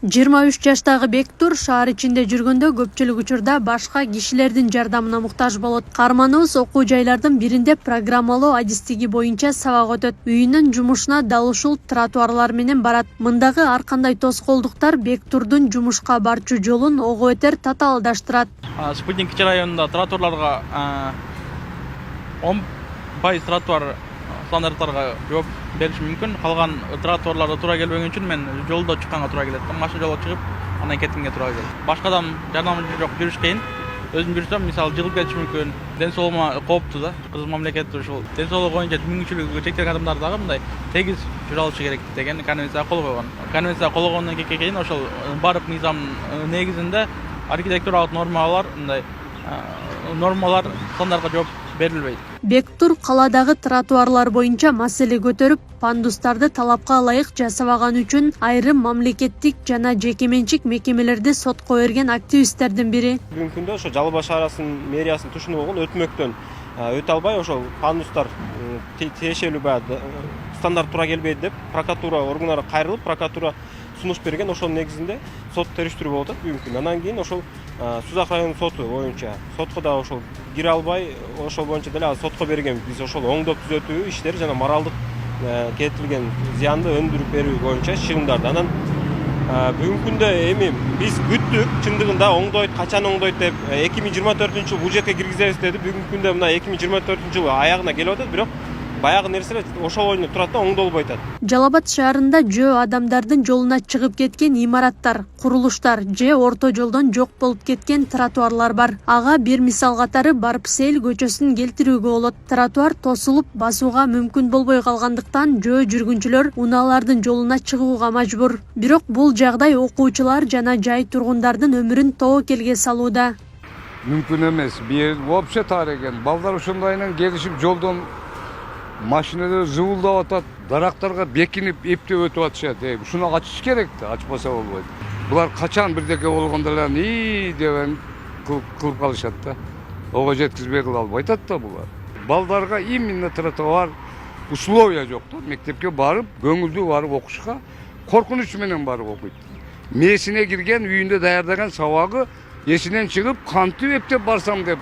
23 жаштагы Бектур шаар ичинде жүргөндө көпчүлүк учурда башка кишилердин жардамына муктаж болот. Каарманыбыз окуу жайлардын биринде программалоо адистиги боюнча сабак өтөт. Үйүнүн жумушуна дал ушул тротуарлар менен барат. Мындагы ар кандай тоскоолдуктар Бектурдун жумушка барчу жолун ого бетер татаалдаштырат. Спутник районунда тротуарларга 10% тротуар стандарттарга жооп бериш мүмкүн. Калган тротуарларда туура келбеген үчүн мен жолдо чыкканга туура келет. Машина жолго чыгып, андан кеткенге туура келет. Башкадан жардамы жок, жүрүш кыйын. Өзүм жүрсөм, мисалы жыгылып кетиш мүмкүн. Ден соолугума кооптуу да. Кыргыз мамлекети ушул ден соолугу боюнча мүмкүнчүлүгү чектелген адамдар дагы мындай тегиз жүрө алышы керек деген конвенцияга кол койгон. Конвенцияга кол койгондон кийин ошол бардык мыйзам негизинде архитектуралык нормалар, мындай нормалар стандартка жооп берилбейт. Бектур каладагы тротуарлар боюнча маселе көтөрүп, пандустарды талапка ылайык жасабаган үчүн айрым мамлекеттик жана жеке менчик мекемелерди сотко берген активисттердин бири. Бүгүнкү күндө ошо Жалал Баш шаарынын мэриясынын тушуну болгон өтмөктөн өтө албай, ошол пандустар тиешелүү баягы стандарт туура келбейт деп прокуратура органдарына кайрылып, прокуратура сунуш берген. Ошол негизинде сот териштирүү болуп атат бүгүнкү күндө. Андан кийин ошол Сузак районунун соту боюнча сотко да ошол кире албай, ошол боюнча деле азыр сотко берген. Биз ошол оңдоп түзөтүү иштери жана моралдык келтирилген зыянды өндүрүп берүү боюнча чыгымдарды. Анан бүгүнкү күндө эми биз күттүк, чындыгында оңдойт, качан оңдойт деп 2024-жылы бюджетке киргизебиз деди. Бүгүнкү күндө мына 2024-жылы аягына келип атат, бирок баягы нерселер ошол ойуна турат да, оңдолбой атат. Жалал Абад шаарында жөө адамдардын жолуна чыгып кеткен имараттар, курулуштар же орто жолдон жок болуп кеткен тротуарлар бар. Ага бир мисал катары Барпсел көчөсүн келтирүүгө болот. Тротуар тосулуп, басууга мүмкүн болбой калгандыктан жөө жүргүнчүлөр унаалардын жолуна чыгууга мажбур. Бирок бул жагдай окуучулар жана жай тургундардын өмүрүн тобокелге салууда. Мүмкүн эмес. Бир вообще таареген. Балдар ошондайынан келишип жолдон машиналар зыбылдап атат, дарактарга бекинип, эптеп өтүп атышат. Ушуну ачыш керек да, ачпаса болбойт. Булар качан бирдеке болгондо эле деп кылып калышат да. Ого жеткизбей кыла албай атат да булар. Балдарга именно тротуар условия жок да. Мектепке барып, көңүлдүү барып окушка коркунуч менен барып окуйт. Мээсине кирген, үйүндө даярдаган сабагы эсинен чыгып, кантип эптеп барсам деп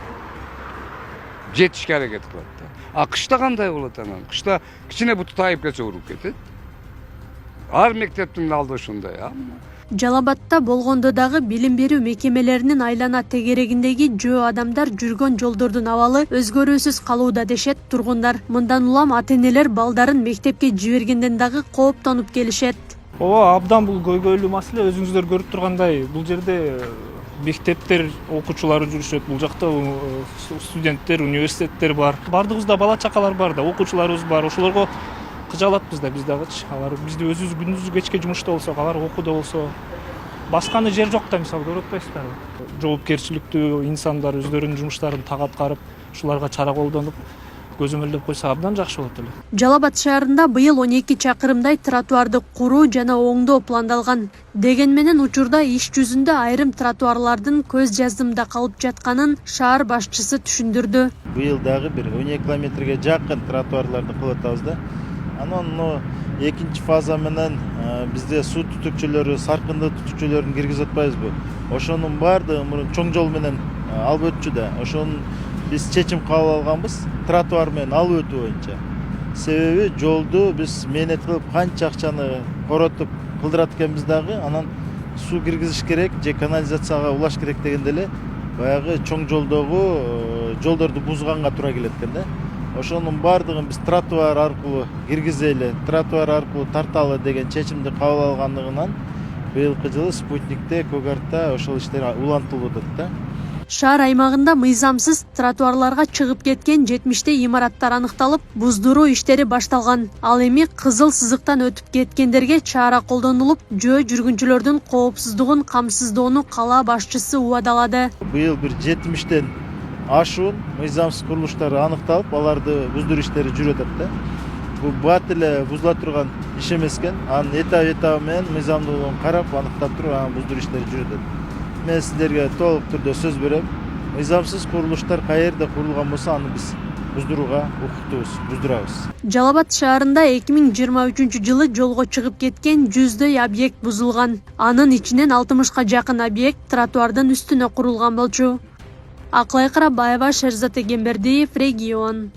жетишке аракет кылат да. Кышта кандай болот анан? Кышта кичине буту тайып кетсе уруп кетет. Ар мектептин алды ушундай. Жалал Абадта болгондо дагы билим берүү мекемелеринин айлана тегерегиндеги жөө адамдар жүргөн жолдордун абалы өзгөрүүсүз калууда дешет тургундар. Мындан улам ата-энелер балдарын мектепке жибергенден дагы кооптонуп келишет. Ооба, абдан бул көйгөйлүү маселе. Өзүңүздөр көрүп тургандай, бул жерде мектептер окуучулары жүрүшөт, бул жакта студенттер, университеттер бар. Бардыгыбызда бала чакалар бар да, окуучуларыбыз бар. Ошолорго кыжалатпыз да биз дагычы. Алар бизди өзүбүз күндүзү кечке жумушта болсок, алар окууда болсо, басканы жер жок да, мисалы көрүп атпайсыздарбы? Жоопкерчиликтүү инсандар өздөрүнүн жумуштарын так аткарып, ушуларга чара колдонуп, көзөмөлдөп койсо абдан жакшы болот эле. Жалал Абад шаарында быйыл 12 чакырымдай тротуарды куруу жана оңдоо пландалган. Деген менен учурда иш жүзүндө айрым тротуарлардын көз жаздымда калып жатканын шаар башчысы түшүндүрдү. Быйыл дагы бир 12 километрге жакын тротуарларды кылып атабыз да. Анан экинчи фаза менен бизде суу түтүкчөлөрү, саркынды түтүкчөлөрүн киргизип атпайбызбы? Ошонун баардыгы мурун чоң жол менен алып өтчү да. Ошонун биз чечим кабыл алганбыз, тротуар менен алып өтүү боюнча. Себеби жолду биз мээнет кылып канча акчаны коротуп кылдырат экенбиз дагы, анан суу киргизиш керек же канализацияга улаш керек дегенде эле баягы чоң жолдогу жолдорду бузганга туура келет экен да. Ошонун баардыгын биз тротуар аркылуу киргизели, тротуар аркылуу тарталы деген чечимди кабыл алгандыгынан быйылкы жылы спутникте, көк артта ошол иштер улантылып атат да. Шаар аймагында мыйзамсыз тротуарларга чыгып кеткен 70 имараттар аныкталып, буздуруу иштери башталган. Ал эми кызыл сызыктан өтүп кеткендерге чара колдонулуп, жөө жүргүнчүлөрдүн коопсуздугун камсыздоону кала башчысы убадалады. Быйыл бир 70тен ашуун мыйзамсыз курулуштар аныкталып, аларды буздуруу иштери жүрүп атат да. Бул бат эле бузула турган иш эмес экен. Анын этап менен мыйзамдуулугун карап, аныктап туруп, анын буздуруу иштери жүрүп атат. Мен сиздерге толук түрдө сөз берем. Мыйзамсыз курулуштар каерде курулган болсо, аны биз буздурууга укуктуубуз, буздурабыз. Жалал Абад шаарында 2023-жылы жолго чыгып кеткен 100дөй объект бузулган. Анын ичинен 60га жакын объект тротуардын үстүнө курулган болчу. Аклай Карабаева, Шерзат Эгембердиев, Регион.